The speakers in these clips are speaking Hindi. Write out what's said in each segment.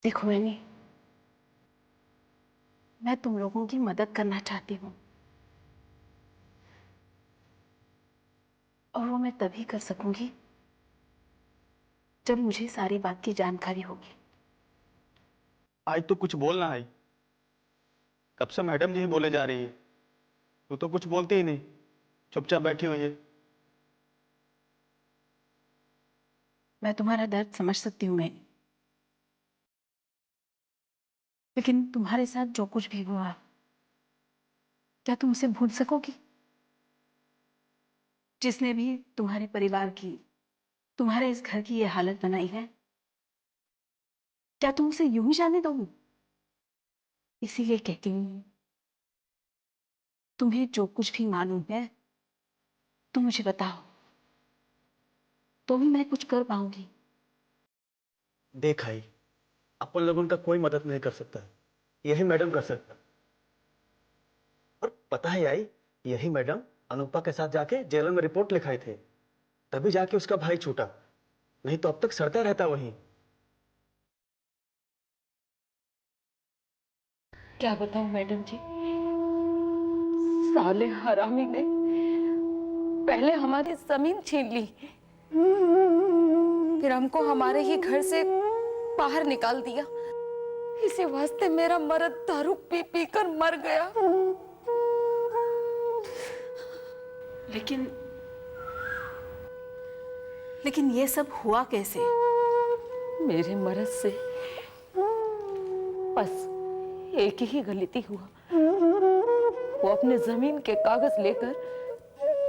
देखो मैनी, मैं तुम लोगों की मदद करना चाहती हूँ, और वो मैं तभी कर सकूंगी जब मुझे सारी बात की जानकारी होगी। आज तो कुछ बोलना है। कब से मैडम जी ही बोले जा रही है, तू तो कुछ बोलती ही नहीं, चुपचाप बैठी हुई है। मैं तुम्हारा दर्द समझ सकती हूँ मैं, लेकिन तुम्हारे साथ जो कुछ भी हुआ, क्या तुम उसे भूल सकोगी? जिसने भी तुम्हारे परिवार की, तुम्हारे इस घर की ये हालत बनाई है, क्या तुम उसे यूं ही जाने दोगी? इसीलिए कहती हूँ, तुम्हें जो कुछ भी मालूम है तुम मुझे बताओ, तो भी मैं कुछ कर पाऊंगी। देख आई, अपन लोगों का कोई मदद नहीं कर सकता, यही मैडम कर सकता। और पता है आई, यही मैडम अनुपा के साथ जाके जेल में रिपोर्ट लिखाए थे, तभी जाके उसका भाई छूटा, नहीं तो अब तक सड़ता रहता वहीं। क्या बताऊं मैडम जी, साले हरामी ने पहले हमारी जमीन छीन ली, फिर हमको हमारे ही घर से बाहर निकाल दिया। इसी वास्ते मेरा मर्द दारू पी पी कर मर गया। लेकिन ये सब हुआ कैसे? मेरे मर्द से बस एक ही गलती हुआ, वो अपने जमीन के कागज लेकर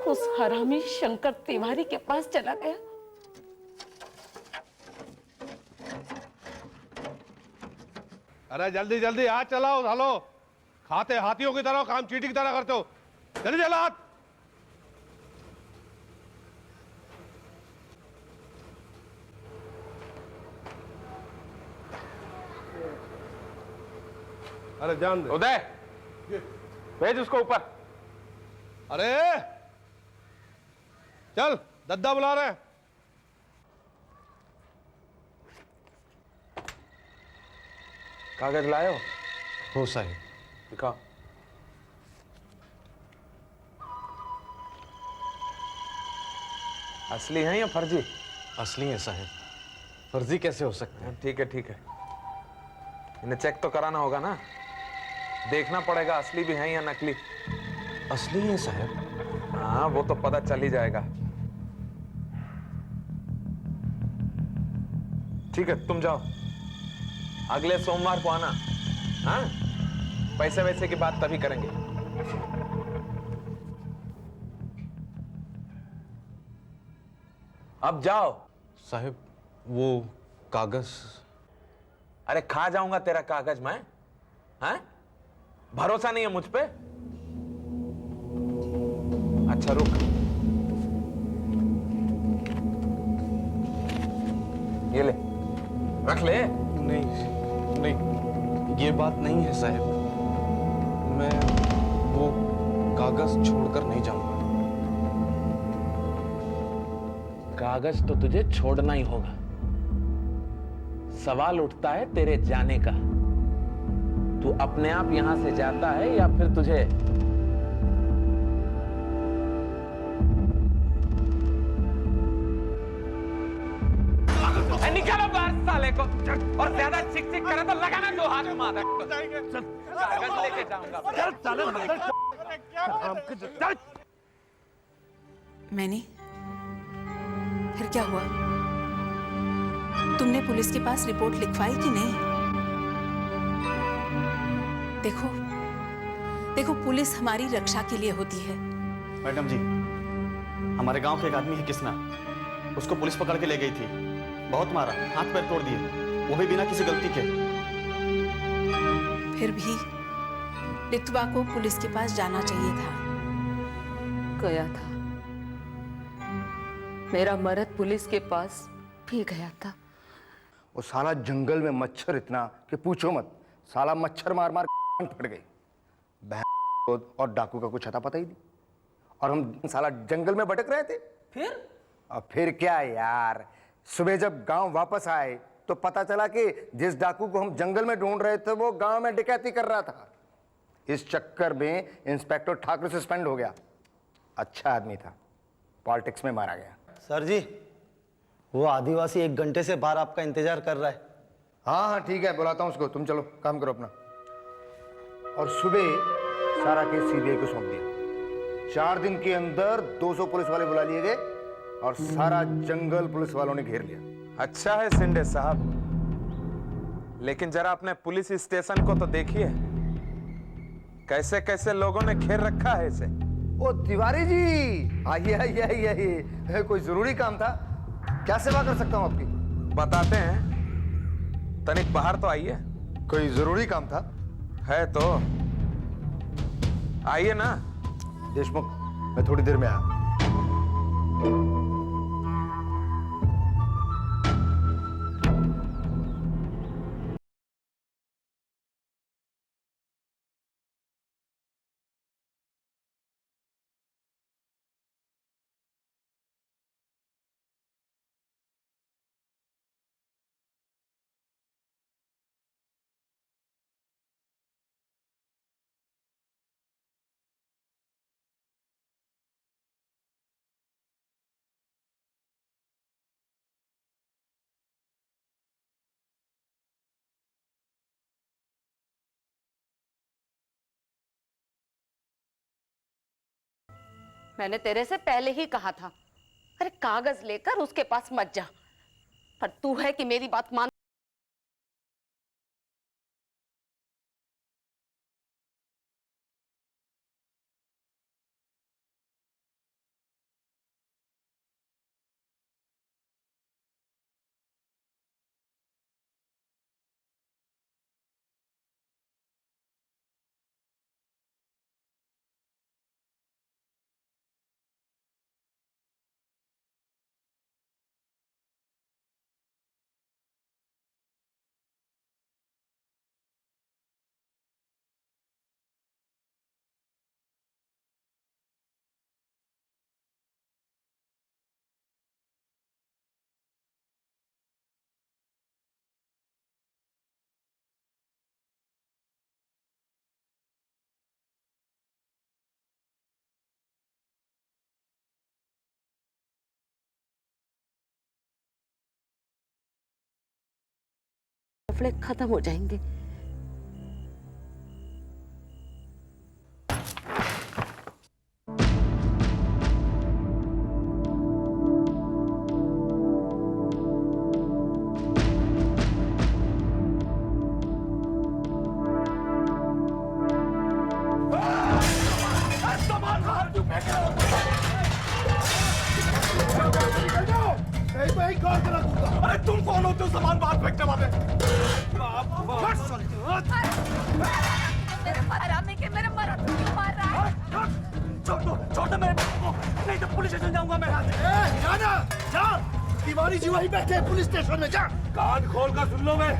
उस हरामी शंकर तिवारी के पास चला गया। अरे जल्दी जल्दी हाथ चलाओ सालो, खाते हाथियों की तरह, काम चींटी की तरह करते हो। जल्दी चला हाथ। अरे जान दे। उदय, भेज उसको ऊपर। अरे चल, दद्दा बुला रहे हैं। कागज लाए हो? हो साहिब। दिखाओ। असली है या फर्जी? असली है साहिब, फर्जी कैसे हो सकते हैं? ठीक है ठीक है, इन्हें चेक तो कराना होगा ना, देखना पड़ेगा असली भी है या नकली। असली है साहब। हाँ वो तो पता चल ही जाएगा। ठीक है, तुम जाओ, अगले सोमवार को आना। हाँ, पैसे वैसे की बात तभी करेंगे। अब जाओ। साहब वो कागज। अरे खा जाऊंगा तेरा कागज मैं? हैं? भरोसा नहीं है मुझ पे? अच्छा रुक, ये ले, रख ले। नहीं नहीं, ये बात नहीं है साहब, मैं वो कागज छोड़कर नहीं जाऊंगा। कागज तो तुझे छोड़ना ही होगा। सवाल उठता है तेरे जाने का। तू अपने आप यहां से जाता है या फिर तुझे निकालो बाहर साले को, और ज्यादा चिक चिक करे तो लगाना दो हाथ मार। कागज लेके जाऊंगा। मैंने फिर क्या हुआ? तुमने पुलिस के पास रिपोर्ट लिखवाई कि नहीं? देखो देखो, पुलिस हमारी रक्षा के लिए होती है। मैडम जी, हमारे गांव के एक आदमी है किसना, उसको पुलिस पकड़ के ले गई थी, बहुत मारा, हाथ पैर तोड़ दिए, वो भी बिना किसी गलती के। फिर भी रितुआ को पुलिस के पास जाना चाहिए था। गया था, मेरा मर्द पुलिस के पास भी गया था। वो साला जंगल में मच्छर इतना कि पूछो मत, साला मच्छर मार मार फट गई। बहन और डाकू का कुछ अता पता ही नहीं, और हम साला जंगल में भटक रहे थे। फिर क्या यार, सुबह जब गांव वापस आए तो पता चला कि जिस डाकू को हम जंगल में ढूंढ रहे थे वो गांव में डकैती कर रहा था। इस चक्कर में इंस्पेक्टर ठाकुर सस्पेंड हो गया। अच्छा आदमी था, पॉलिटिक्स में मारा गया। सर जी, वो आदिवासी 1 घंटे से बाहर आपका इंतजार कर रहा है। हाँ हाँ ठीक है, बुलाता हूं उसको, तुम चलो काम करो अपना। और सुबह सारा केस सीबीआई को सौंप दिया। 4 दिन के अंदर 200 पुलिस वाले बुला लिए गए और सारा जंगल पुलिस वालों ने घेर लिया। अच्छा है शिंदे साहब, लेकिन जरा अपने पुलिस स्टेशन को तो देखिए, कैसे कैसे लोगों ने घेर रखा है इसे। ओ तिवारी जी, आइए आइए आइए आइए, कोई जरूरी काम था? क्या सेवा कर सकता हूं आपकी? बताते हैं, तनिक बाहर तो आइए। कोई जरूरी काम था? है तो आइए ना। देशमुख, मैं थोड़ी देर में आया। मैंने तेरे से पहले ही कहा था, अरे कागज लेकर उसके पास मत जा, पर तू है कि मेरी बात मान। कपड़े खत्म हो जाएंगे। नहीं तो यही कार चला दूंगा। अरे तुम कौन होते हो सामान बाहर फेंकने वाले? मेरे मर्द को क्यों मार रहा है? छोड़ दो मेरे को, नहीं तो पुलिस स्टेशन जाऊंगा मैं। जाना जा, तिवारी जी वहीं बैठे पुलिस स्टेशन में, जा। कान खोल कर सुन लो, मैं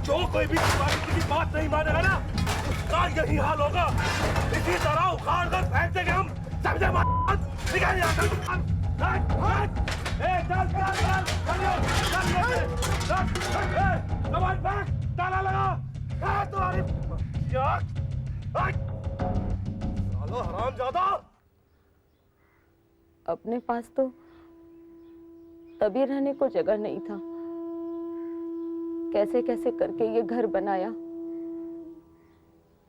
जो कोई भी तिवारी जी की बात नहीं मानेगा ना, उसका यही हाल होगा। इसी तरह उखाड़ कर फेंक देंगे हम। समझे बात? निकल यहाँ से। चल चल चल सामान फेंक, ताला लगा। तुम्हारी सालो हरामजादा। अपने पास तो तभी रहने को जगह नहीं था, कैसे कैसे करके ये घर बनाया,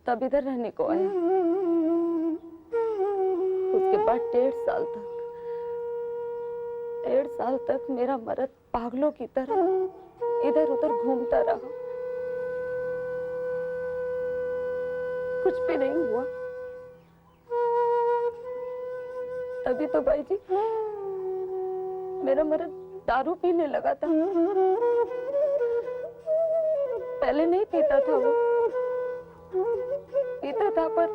तब इधर रहने को आया। उसके बाद 1.5 साल तक मेरा मर्द पागलों की तरह इधर उधर घूमता रहा। कुछ भी नहीं हुआ। तभी तो भाई जी मेरा मर्द दारू पीने लगा था। पहले नहीं पीता था वो, पीता था पर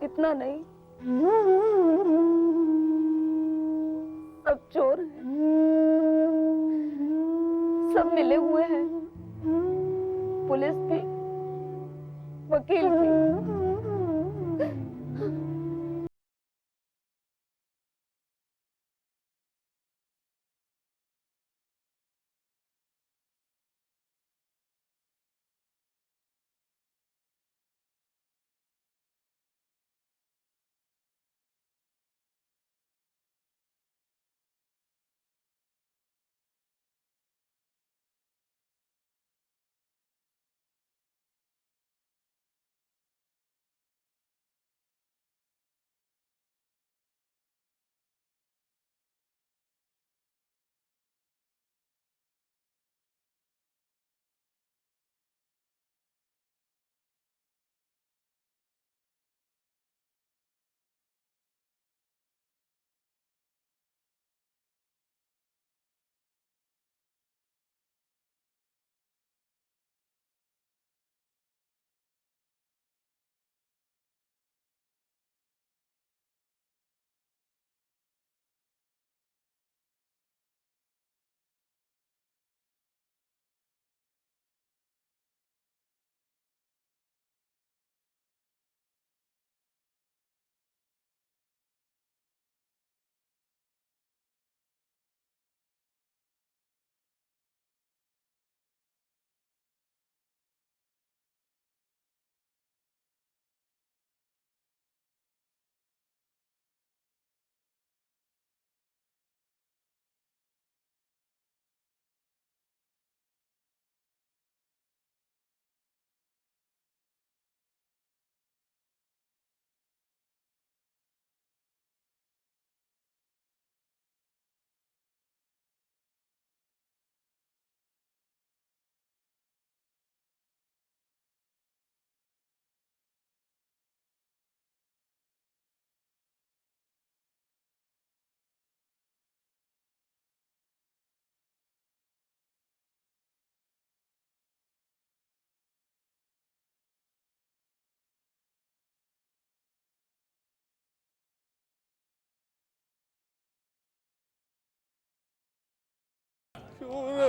इतना नहीं। सब चोर हैं, सब मिले हुए हैं, पुलिस भी, वकील भी।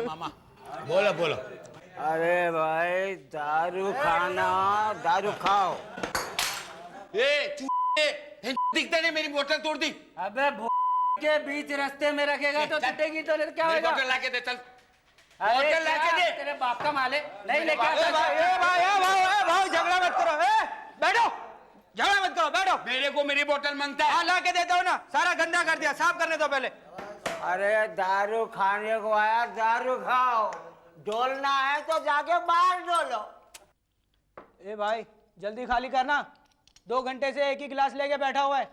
मामा बोलो बोलो। अरे भाई दारू खाना, दारू खाओ। दिखता नहीं, मेरी बोतल तोड़ दी। अबे के बीच रास्ते में रखेगा तो टूटेगी तो क्या होगा? बोतल लाके दे, चल बोतल लाके दे। तेरे बाप का माल है, नहीं लेके आता। भाई झगड़ा मत करो। बैठो, झगड़ा मत करो, बैठो। मेरे को मेरी बोतल मांगता है। हाँ ला के देता हूँ ना, सारा गंदा कर दिया, साफ करने दो पहले। अरे दारू खाने को आया, दारू खाओ। डोलना है तो जाके बाहर डोलो। ए भाई जल्दी खाली करना, 2 घंटे से एक ही गिलास लेके बैठा हुआ है।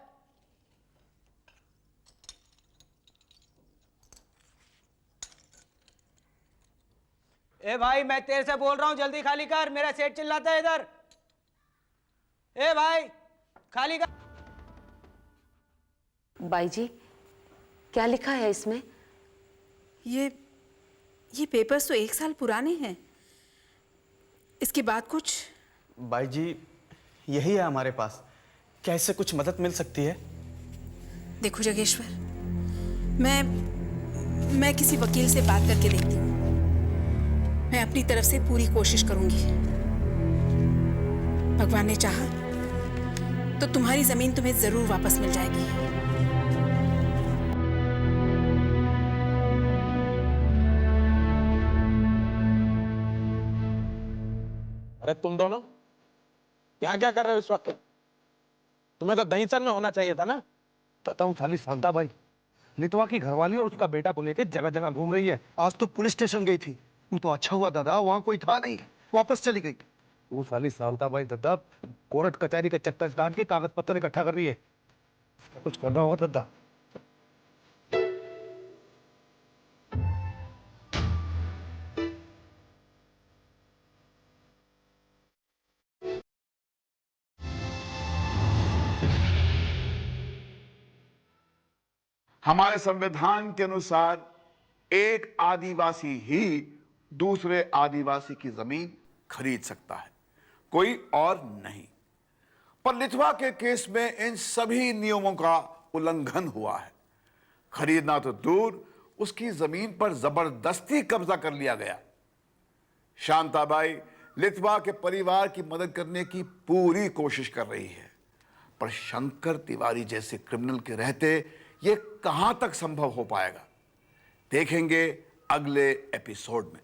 ए भाई मैं तेरे से बोल रहा हूं जल्दी खाली कर, मेरा सेठ चिल्लाता है इधर। ए भाई खाली कर। बाई जी क्या लिखा है इसमें? ये पेपर्स तो 1 साल पुराने हैं। इसके बाद कुछ? बाई जी, यही है हमारे पास। क्या इससे कुछ मदद मिल सकती है? देखो जगेश्वर, मैं किसी वकील से बात करके देखती हूँ। मैं अपनी तरफ से पूरी कोशिश करूंगी। भगवान ने चाहा तो तुम्हारी जमीन तुम्हें जरूर वापस मिल जाएगी। अरे तुम दोनों यहाँ क्या कर रहे हो इस वक्त? तुम्हें तो दहीसर में होना चाहिए था ना। पता हूँ साली शांता बाई लिटवा की घरवाली और उसका बेटा को लेकर जगह जगह घूम रही है। आज तो पुलिस स्टेशन गई थी। वो तो अच्छा हुआ दादा, वहाँ कोई था नहीं, वापस चली गई। वो साली शांता बाई दादा कोर्ट कचहरी के चक्कर काट के कागज पत्तर इकट्ठा कर रही है। कुछ करना होगा दादा। हमारे संविधान के अनुसार एक आदिवासी ही दूसरे आदिवासी की जमीन खरीद सकता है, कोई और नहीं। पर लिथवा के केस में इन सभी नियमों का उल्लंघन हुआ है। खरीदना तो दूर, उसकी जमीन पर जबरदस्ती कब्जा कर लिया गया। शांताबाई लिथवा के परिवार की मदद करने की पूरी कोशिश कर रही है, पर शंकर तिवारी जैसे क्रिमिनल के रहते ये कहां तक संभव हो पाएगा, देखेंगे अगले एपिसोड में।